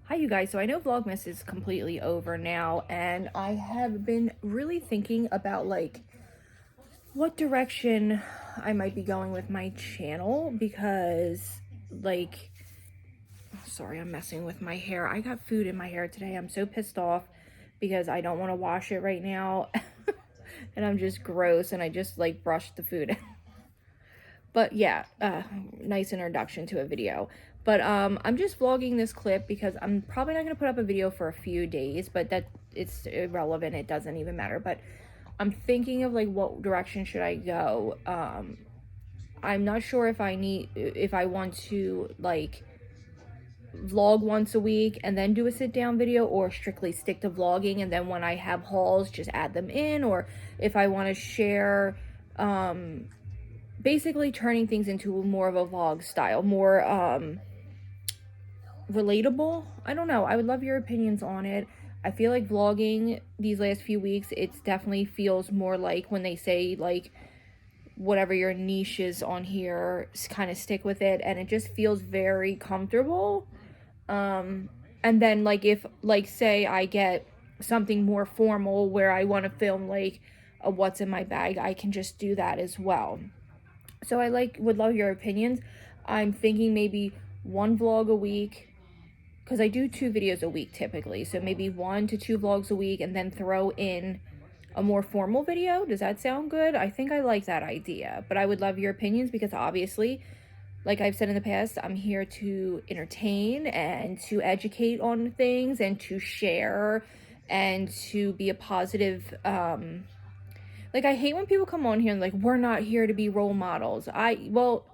Hi you guys, so I know Vlogmas is completely over now, and I have been really thinking about like what direction I might be going with my channel because like, sorry, I'm messing with my hair. I got food in my hair today. I'm so pissed off because I don't want to wash it right now and I'm just gross and I just like brushed the food. But yeah, nice introduction to a video. But I'm just vlogging this clip because I'm probably not going to put up a video for a few days, but that it's irrelevant. It doesn't even matter. But I'm thinking of like what direction should I go. I'm not sure if I want to like vlog once a week and then do a sit down video, or strictly stick to vlogging and then when I have hauls just add them in, or if I want to share basically turning things into more of a vlog style, more relatable. I don't know. I would love your opinions on it. I feel like vlogging these last few weeks, it's definitely feels more like when they say like whatever your niche is on here, kind of stick with it, and it just feels very comfortable. And then like if like say I get something more formal where I want to film like a what's in my bag, I can just do that as well. So I would love your opinions. I'm thinking maybe one vlog a week, because I do 2 videos a week typically. So maybe 1 to 2 vlogs a week and then throw in a more formal video. Does that sound good? I think I like that idea, but I would love your opinions because obviously, like I've said in the past, I'm here to entertain and to educate on things and to share and to be a positive like, I hate when people come on here and like, we're not here to be role models. Well,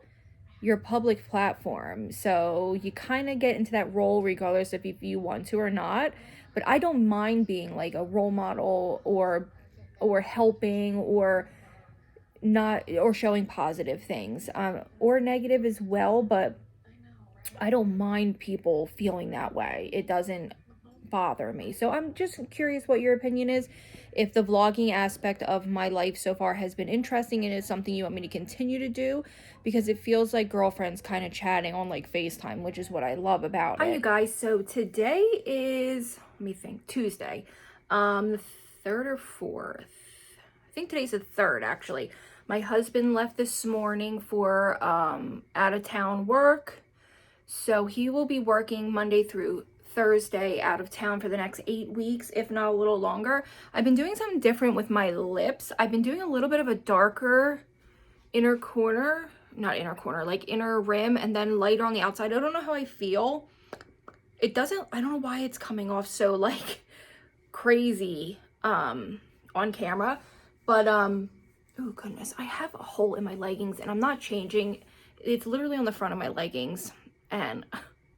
you're a public platform, so you kind of get into that role regardless if you want to or not. But I don't mind being like a role model or helping or not, or showing positive things or negative as well, but I don't mind people feeling that way. It doesn't bother me. So I'm just curious what your opinion is. If the vlogging aspect of my life so far has been interesting and is something you want me to continue to do, because it feels like girlfriends kind of chatting on like FaceTime, which is what I love about it. Hi you guys, so today is, let me think, Tuesday, the 3rd or 4th. I think today's the 3rd actually. My husband left this morning for out of town work. So he will be working Monday through Thursday out of town for the next 8 weeks, if not a little longer. I've been doing something different with my lips. I've been doing a little bit of a darker inner corner, not inner corner, like inner rim, and then lighter on the outside. I don't know how I feel. It doesn't, I don't know why it's coming off so like crazy on camera, but oh goodness, I have a hole in my leggings and I'm not changing. It's literally on the front of my leggings and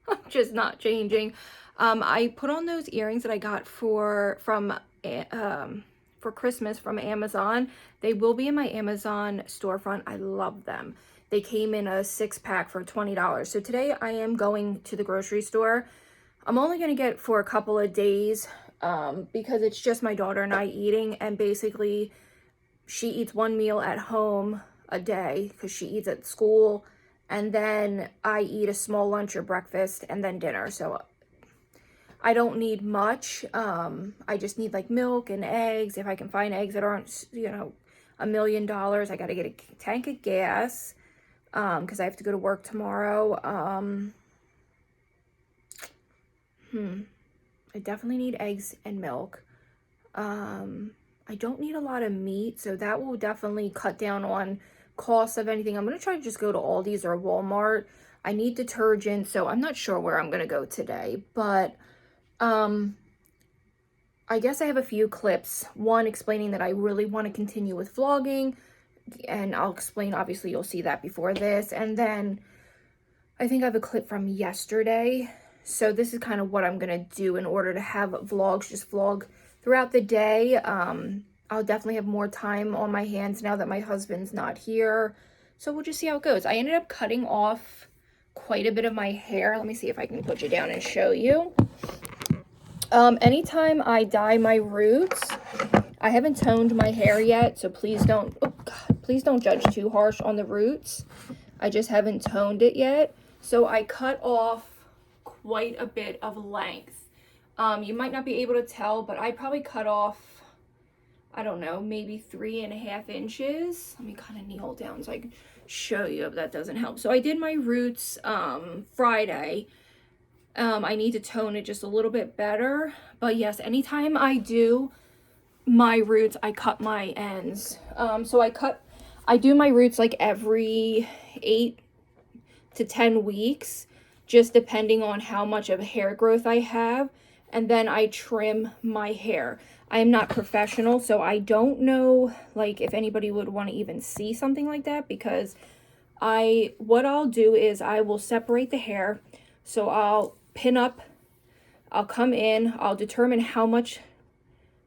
I'm just not changing. I put on those earrings that I got for Christmas from Amazon. They will be in my Amazon storefront. I love them. They came in a 6-pack for $20. So today I am going to the grocery store. I'm only going to get for a couple of days because it's just my daughter and I eating, and basically she eats 1 meal at home a day because she eats at school, and then I eat a small lunch or breakfast and then dinner. So I don't need much. I just need like milk and eggs. If I can find eggs that aren't, you know, $1 million, I got to get a tank of gas because I have to go to work tomorrow. I definitely need eggs and milk. I don't need a lot of meat, so that will definitely cut down on cost of anything. I'm going to try to just go to Aldi's or Walmart. I need detergent, so I'm not sure where I'm going to go today, but I guess I have a few clips. One explaining that I really want to continue with vlogging, and I'll explain, obviously you'll see that before this, and then I think I have a clip from yesterday. So this is kind of what I'm going to do in order to have vlogs, just vlog throughout the day. I'll definitely have more time on my hands now that my husband's not here. So we'll just see how it goes. I ended up cutting off quite a bit of my hair. Let me see if I can put you down and show you. Anytime I dye my roots, I haven't toned my hair yet, so please don't, oh God, please don't judge too harsh on the roots. I just haven't toned it yet. So I cut off quite a bit of length. You might not be able to tell, but I probably cut off, I don't know, maybe 3.5 inches. Let me kind of kneel down so I can show you if that doesn't help. So I did my roots Friday. I need to tone it just a little bit better. But yes, anytime I do my roots, I cut my ends. So I do my roots like every 8 to 10 weeks, just depending on how much of hair growth I have. And then I trim my hair. I am not professional, so I don't know like if anybody would want to even see something like that, because what I'll do is I will separate the hair. So I'll pin up, I'll come in, I'll determine how much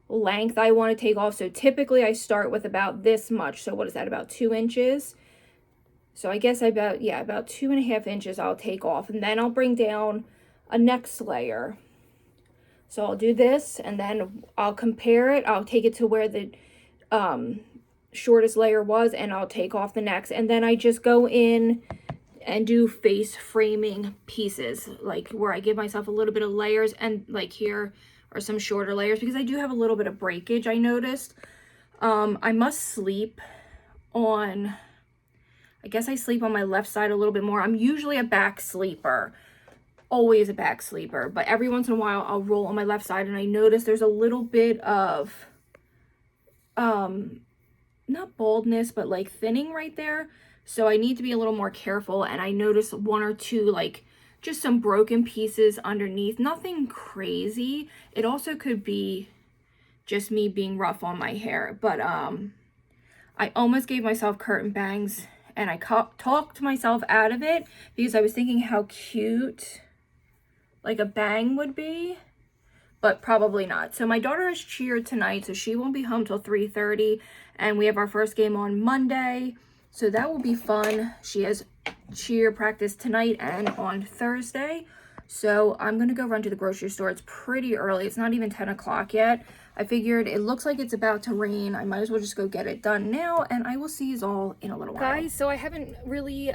length I want to take off. So typically I start with about this much. So what is that, about 2 inches? So I guess about 2.5 inches I'll take off, and then I'll bring down a next layer. So I'll do this, and then I'll compare it. I'll take it to where the shortest layer was, and I'll take off the next. And then I just go in and do face framing pieces, like where I give myself a little bit of layers, and like here are some shorter layers because I do have a little bit of breakage, I noticed. I must sleep on, I guess I sleep on my left side a little bit more. I'm usually a back sleeper. Always a back sleeper, but every once in a while I'll roll on my left side, and I notice there's a little bit of not baldness, but like thinning right there. So I need to be a little more careful, and I notice 1 or 2 like just some broken pieces underneath. Nothing crazy. It also could be just me being rough on my hair, but I almost gave myself curtain bangs, and I talked myself out of it because I was thinking how cute like a bang would be, but probably not. So my daughter has cheer tonight, so she won't be home till 3:30, and we have our first game on Monday, so that will be fun. She has cheer practice tonight and on Thursday, so I'm gonna go run to the grocery store. It's pretty early. It's not even 10 o'clock yet. I figured it looks like it's about to rain. I might as well just go get it done now, and I will see you all in a little while. Guys, so I haven't really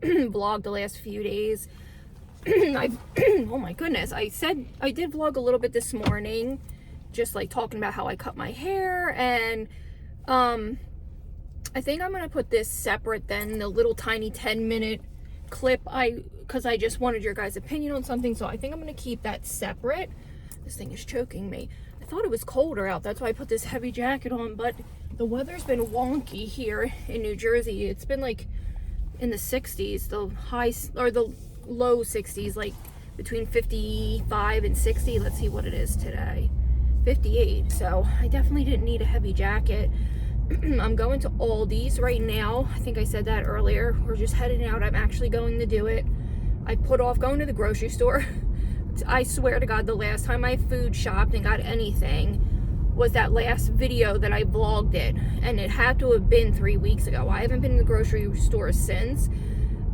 vlogged the last few days. Oh my goodness, I did vlog a little bit this morning, just like talking about how I cut my hair, and I think I'm gonna put this separate than the little tiny 10-minute clip because I just wanted your guys' opinion on something. So I think I'm gonna keep that separate. This thing is choking me. I thought it was colder out, that's why I put this heavy jacket on, but the weather's been wonky here in New Jersey. It's been like in the 60s, the high or the low 60s, like between 55 and 60. Let's see what it is today. 58. So I definitely didn't need a heavy jacket. I'm going to Aldi's right now. I think I said that earlier. We're just heading out. I'm actually going to do it. I put off going to the grocery store. I swear to God, the last time I food shopped and got anything was that last video that I vlogged it, and it had to have been 3 weeks ago. I haven't been in the grocery store since.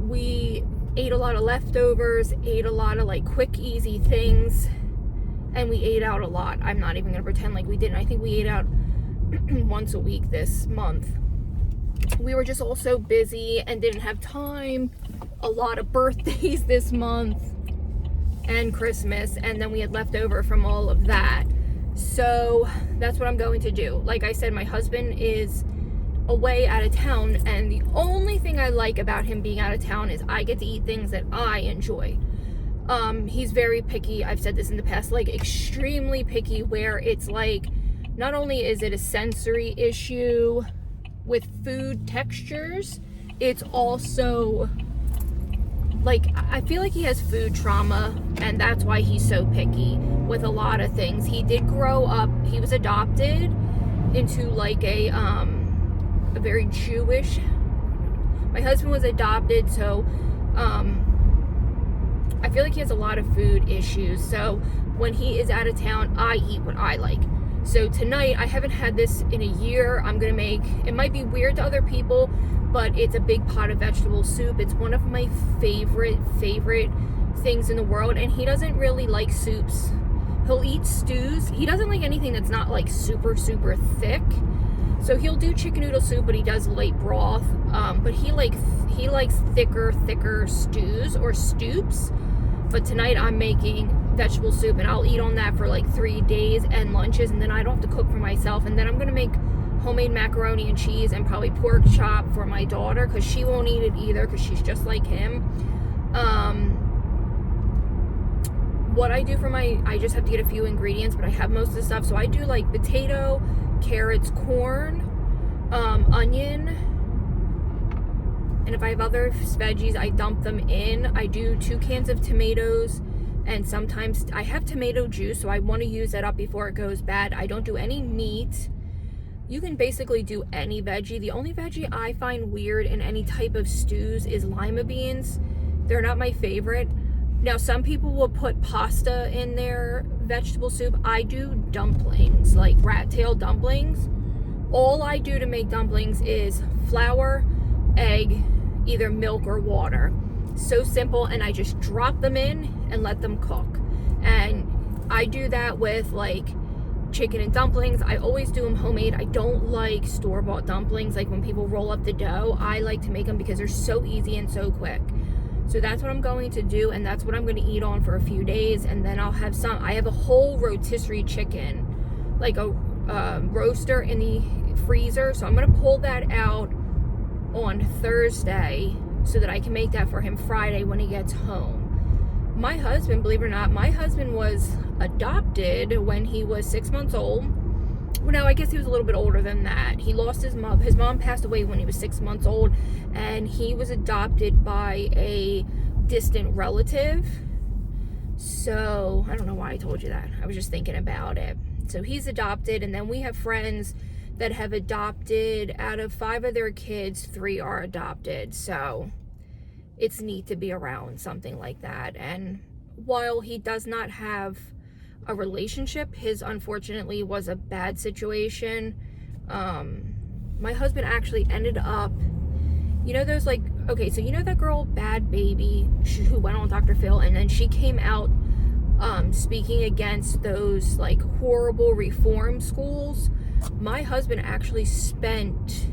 We ate a lot of leftovers, ate a lot of like quick, easy things, and we ate out a lot. I'm not even gonna pretend like we didn't. I think we ate out once a week this month. We were just all so busy and didn't have time. A lot of birthdays this month and Christmas, and then we had leftover from all of that. So that's what I'm going to do. Like I said, my husband is away out of town, and the only thing I like about him being out of town is I get to eat things that I enjoy. He's very picky. I've said this in the past, like extremely picky, where it's like not only is it a sensory issue with food textures, it's also like I feel like he has food trauma, and that's why he's so picky with a lot of things. He did grow up, he was adopted into like a very Jewish, my husband was adopted, so I feel like he has a lot of food issues. So when he is out of town, I eat what I like. So tonight, I haven't had this in a year. I'm gonna make, it might be weird to other people, but it's a big pot of vegetable soup. It's one of my favorite things in the world, and he doesn't really like soups. He'll eat stews. He doesn't like anything that's not like super thick. So he'll do chicken noodle soup, but he does light broth. But he likes thicker stews or stoops. But tonight I'm making vegetable soup, and I'll eat on that for like 3 days and lunches, and then I don't have to cook for myself. And then I'm gonna make homemade macaroni and cheese and probably pork chop for my daughter, because she won't eat it either, because she's just like him. What I do for I just have to get a few ingredients, but I have most of the stuff. So I do like potato, carrots, corn, onion, and if I have other veggies, I dump them in. I do 2 cans of tomatoes, and sometimes I have tomato juice, so I want to use that up before it goes bad. I don't do any meat. You can basically do any veggie. The only veggie I find weird in any type of stews is lima beans. They're not my favorite. Now, some people will put pasta in their vegetable soup. I do dumplings, like rat tail dumplings. All I do to make dumplings is flour, egg, either milk or water. So simple, and I just drop them in and let them cook. And I do that with like chicken and dumplings. I always do them homemade. I don't like store-bought dumplings, like when people roll up the dough. I like to make them because they're so easy and so quick. So that's what I'm going to do, and that's what I'm going to eat on for a few days. And then I'll have I have a whole rotisserie chicken, like a roaster in the freezer. So I'm going to pull that out on Thursday so that I can make that for him Friday when he gets home. My husband, believe it or not, my husband was adopted when he was 6 months old. Well, no, I guess he was a little bit older than that. He lost his mom. His mom passed away when he was 6 months old, and he was adopted by a distant relative. So, I don't know why I told you that. I was just thinking about it. So, he's adopted, and then we have friends that have adopted. Out of 5 of their kids, 3 are adopted. So, it's neat to be around something like that. And while he does not have a relationship, his unfortunately was a bad situation. My husband actually ended up, you know, those like, okay, so you know that girl Bad Baby who went on Dr. Phil, and then she came out speaking against those like horrible reform schools. My husband actually spent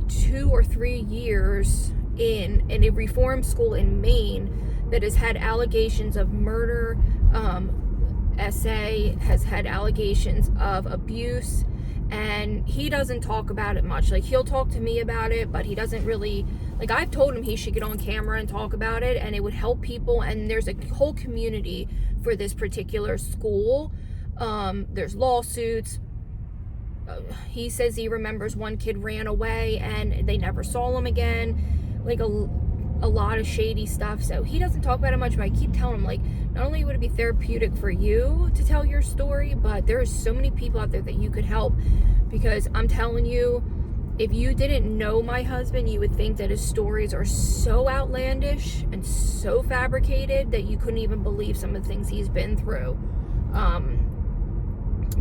2 or 3 years in a reform school in Maine that has had allegations of murder. SA has had allegations of abuse, and he doesn't talk about it much. Like, he'll talk to me about it, but he doesn't really, like, I've told him he should get on camera and talk about it, and it would help people. And there's a whole community for this particular school. There's lawsuits. He says he remembers one kid ran away and they never saw him again. Like, a lot of shady stuff. So he doesn't talk about it much, but I keep telling him, like, not only would it be therapeutic for you to tell your story, but there's so many people out there that you could help. Because I'm telling you, if you didn't know my husband, you would think that his stories are so outlandish and so fabricated that you couldn't even believe some of the things he's been through.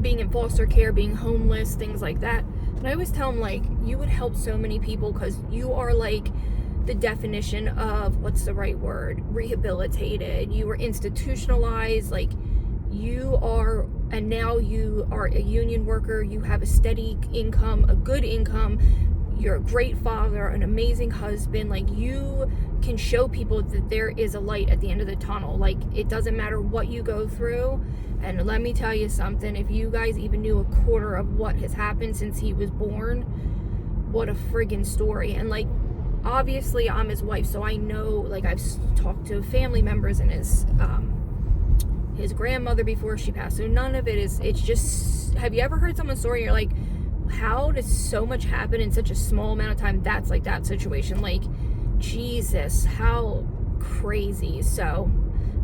Being in foster care, being homeless, things like that. And I always tell him, like, you would help so many people, because you are like the definition of, what's the right word, rehabilitated. You were institutionalized, like, you are, and now you are a union worker. You have a steady income, a good income. You're a great father, an amazing husband. Like, you can show people that there is a light at the end of the tunnel. Like, it doesn't matter what you go through. And let me tell you something, if you guys even knew a quarter of what has happened since he was born, what a friggin' story. And, like, obviously I'm his wife, so I know, like, I've talked to family members and his grandmother before she passed. So none of it is, it's just, have you ever heard someone's story and you're like, how does so much happen in such a small amount of time? That's like that situation. Like, Jesus, how crazy. So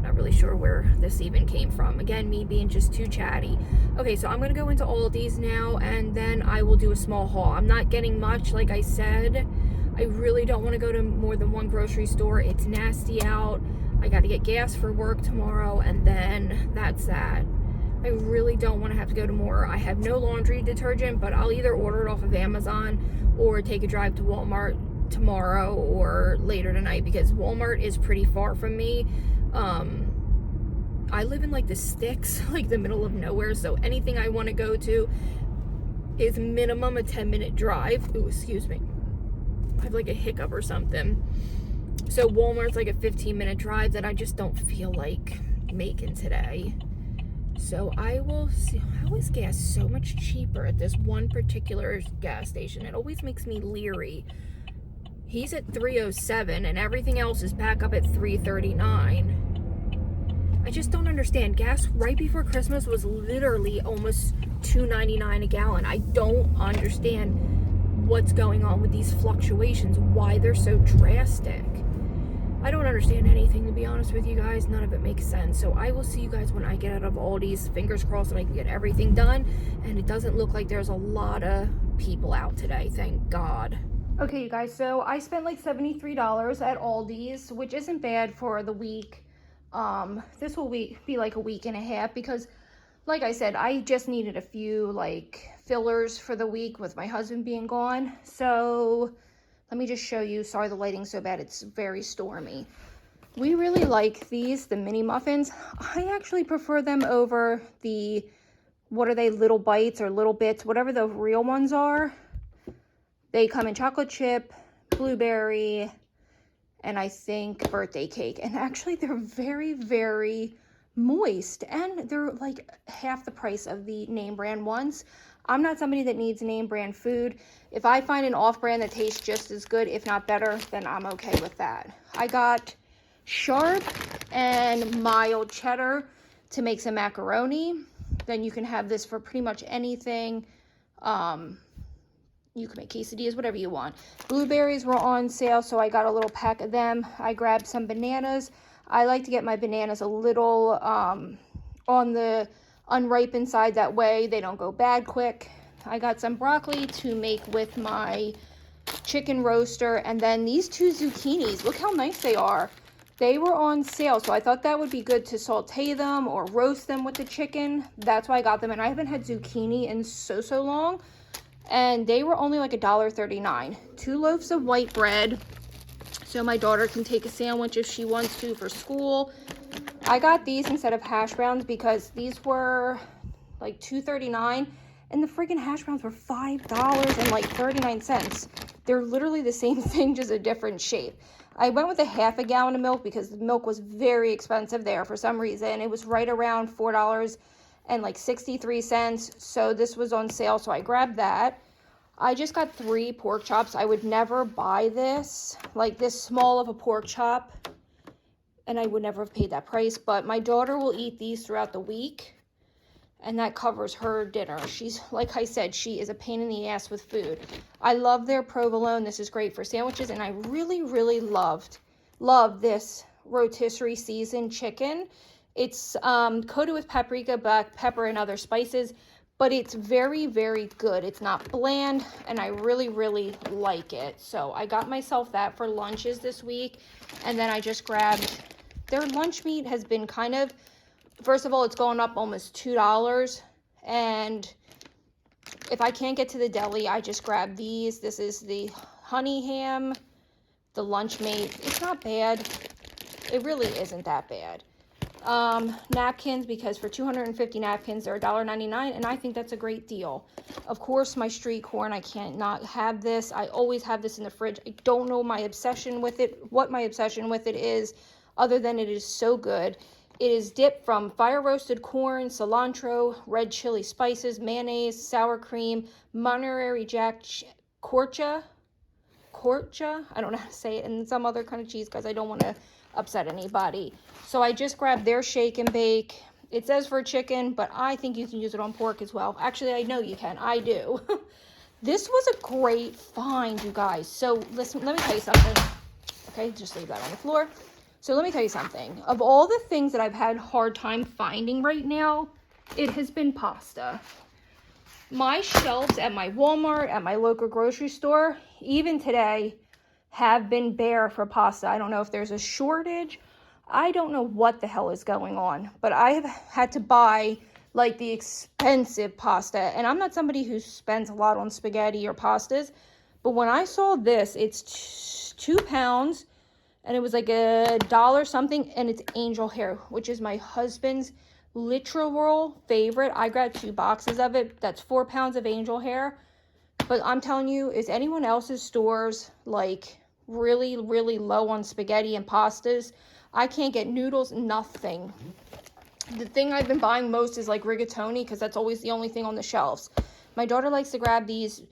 not really sure where this even came from. Again, me being just too chatty. Okay, so I'm going to go into Aldi's now, and then I will do a small haul. I'm not getting much, like I said. I really don't want to go to more than one grocery store. It's nasty out. I got to get gas for work tomorrow, and then that's that. I really don't want to have to go to more. I have no laundry detergent, but I'll either order it off of Amazon or take a drive to Walmart tomorrow or later tonight, because Walmart is pretty far from me. I live in like the sticks, like the middle of nowhere, so anything I want to go to is minimum a 10-minute drive. Ooh, excuse me. I have like a hiccup or something. So Walmart's like a 15-minute drive that I just don't feel like making today. So I will see. How is gas so much cheaper at this one particular gas station? It always makes me leery. He's at 307 and everything else is back up at 339. I just don't understand. Gas right before Christmas was literally almost $2.99 a gallon. I don't understand what's going on with these fluctuations, why they're so drastic. I don't understand anything, to be honest with you guys. None of it makes sense. So I will see you guys when I get out of Aldi's. Fingers crossed that I can get everything done. And it doesn't look like there's a lot of people out today, thank God. Okay, you guys, so I spent like $73 at Aldi's, which isn't bad for the week. This will be like a week and a half because, like I said, I just needed a few like fillers for the week with my husband being gone. So let me just show you. Sorry, the lighting's so bad. It's very stormy. We really like these, the mini muffins. I actually prefer them over the, what are they, Little Bites or Little Bits, whatever the real ones are. They come in chocolate chip, blueberry, and I think birthday cake. And actually they're very, very moist, and they're like half the price of the name brand ones. I'm not somebody that needs name brand food. If I find an off brand that tastes just as good, if not better, then I'm okay with that. I got sharp and mild cheddar to make some macaroni. Then you can have this for pretty much anything. You can make quesadillas, whatever you want. Blueberries were on sale, so I got a little pack of them. I grabbed some bananas. I like to get my bananas a little on the unripened side. That way they don't go bad quick. I got some broccoli to make with my chicken roaster. And then these two zucchinis. Look how nice they are. They were on sale, so I thought that would be good to saute them or roast them with the chicken. That's why I got them. And I haven't had zucchini in so long. And they were only like $1.39. 2 loaves of white bread, so my daughter can take a sandwich if she wants to for school. I got these instead of hash browns because these were like $2.39, and the freaking hash browns were $5.39. They're literally the same thing, just a different shape. I went with a half a gallon of milk because the milk was very expensive there for some reason. It was right around $4 and like 63 cents. So this was on sale, so I grabbed that. I just got 3 pork chops. I would never buy this, like this small of a pork chop, and I would never have paid that price, but my daughter will eat these throughout the week, and that covers her dinner. She's, like I said, she is a pain in the ass with food. I love their provolone. This is great for sandwiches, and I really, really love this rotisserie seasoned chicken. It's coated with paprika, black pepper, and other spices, but it's very, very good. It's not bland, and I really, really like it. So I got myself that for lunches this week, and then I just grabbed, their lunch meat has been kind of, first of all, it's going up almost $2, and if I can't get to the deli, I just grab these. This is the honey ham, the Lunchmate. It's not bad. It really isn't that bad. Napkins, because for 250 napkins they're $1.99, and I think that's a great deal. Of course, my street corn, I can't not have this. I always have this in the fridge. I don't know what my obsession with it is, other than it is so good. It is dipped from fire roasted corn, cilantro, red chili spices, mayonnaise, sour cream, Monterey Jack Corcha, I don't know how to say it, and some other kind of cheese because I don't want to upset anybody. So I just grabbed their shake and bake. It says for chicken, but I think you can use it on pork as well. Actually, I know you can. I do. This was a great find, you guys. So listen, let me tell you something. Okay, just leave that on the floor. So let me tell you something. Of all the things that I've had a hard time finding right now, it has been pasta. My shelves at my Walmart, at my local grocery store, even today, have been bare for pasta. I don't know if there's a shortage. I don't know what the hell is going on, but I have had to buy like the expensive pasta, and I'm not somebody who spends a lot on spaghetti or pastas, but when I saw this, it's 2 pounds, and it was like $1 something, and it's angel hair, which is my husband's literal favorite. I grabbed 2 boxes of it. That's 4 pounds of angel hair. But I'm telling you, is anyone else's stores like really, really low on spaghetti and pastas. I can't get noodles, nothing. The thing I've been buying most is like rigatoni, because that's always the only thing on the shelves. My daughter likes to grab these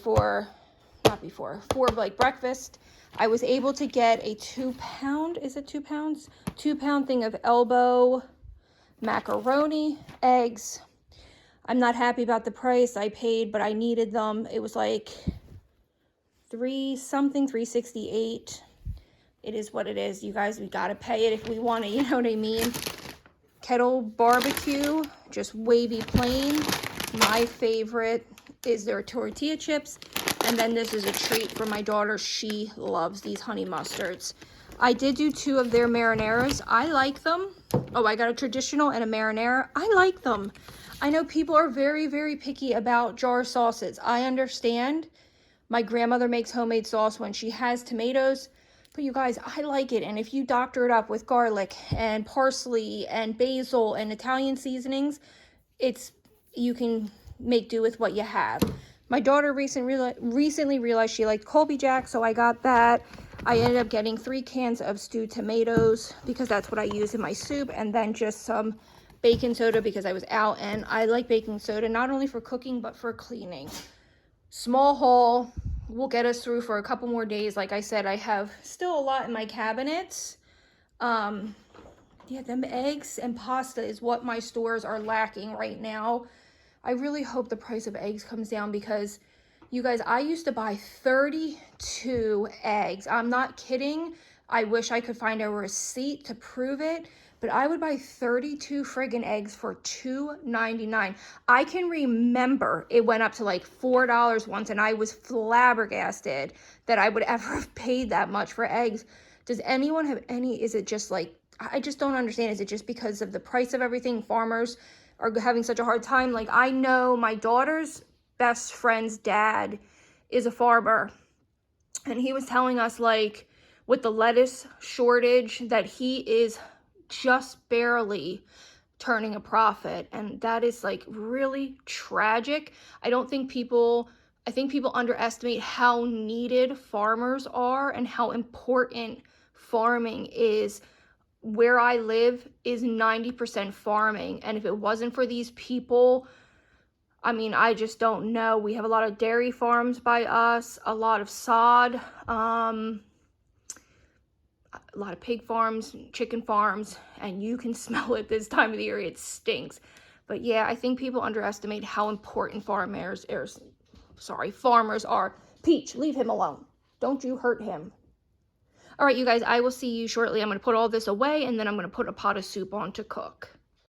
for like breakfast. I was able to get a 2 pound, is it 2 pounds? 2 pound thing of elbow macaroni, eggs. I'm not happy about the price I paid, but I needed them. It was like $368. It is what it is, you guys. We gotta pay it if we want it, you know what I mean? Kettle barbecue, just wavy plain. My favorite is their tortilla chips. And then this is a treat for my daughter. She loves these honey mustards. I did do 2 of their marinaras. I like them. Oh, I got a traditional and a marinara. I like them. I know people are very, very picky about jar sauces. I understand. My grandmother makes homemade sauce when she has tomatoes. But you guys, I like it. And if you doctor it up with garlic and parsley and basil and Italian seasonings, you can make do with what you have. My daughter recently realized she liked Colby Jack, so I got that. I ended up getting 3 cans of stewed tomatoes because that's what I use in my soup, and then just some baking soda because I was out, and I like baking soda not only for cooking but for cleaning. Small haul will get us through for a couple more days. Like I said, I have still a lot in my cabinets. Yeah, them eggs and pasta is what my stores are lacking right now. I really hope the price of eggs comes down because, you guys, I used to buy 32 eggs. I'm not kidding. I wish I could find a receipt to prove it, but I would buy 32 friggin' eggs for $2.99. I can remember it went up to like $4 once, and I was flabbergasted that I would ever have paid that much for eggs. Does anyone have is it just like, I just don't understand. Is it just because of the price of everything? Farmers are having such a hard time. Like, I know my daughter's best friend's dad is a farmer, and he was telling us, like, with the lettuce shortage, that he is just barely turning a profit, and that is like really tragic. I think people underestimate how needed farmers are and how important farming is. Where I live is 90% farming, and if it wasn't for these people, I mean, I just don't know. We have a lot of dairy farms by us, a lot of sod, a lot of pig farms, chicken farms, and you can smell it this time of the year. It stinks. But yeah, I think people underestimate how important farmers are. Peach, leave him alone. Don't you hurt him. All right, you guys, I will see you shortly. I'm going to put all this away, and then I'm going to put a pot of soup on to cook.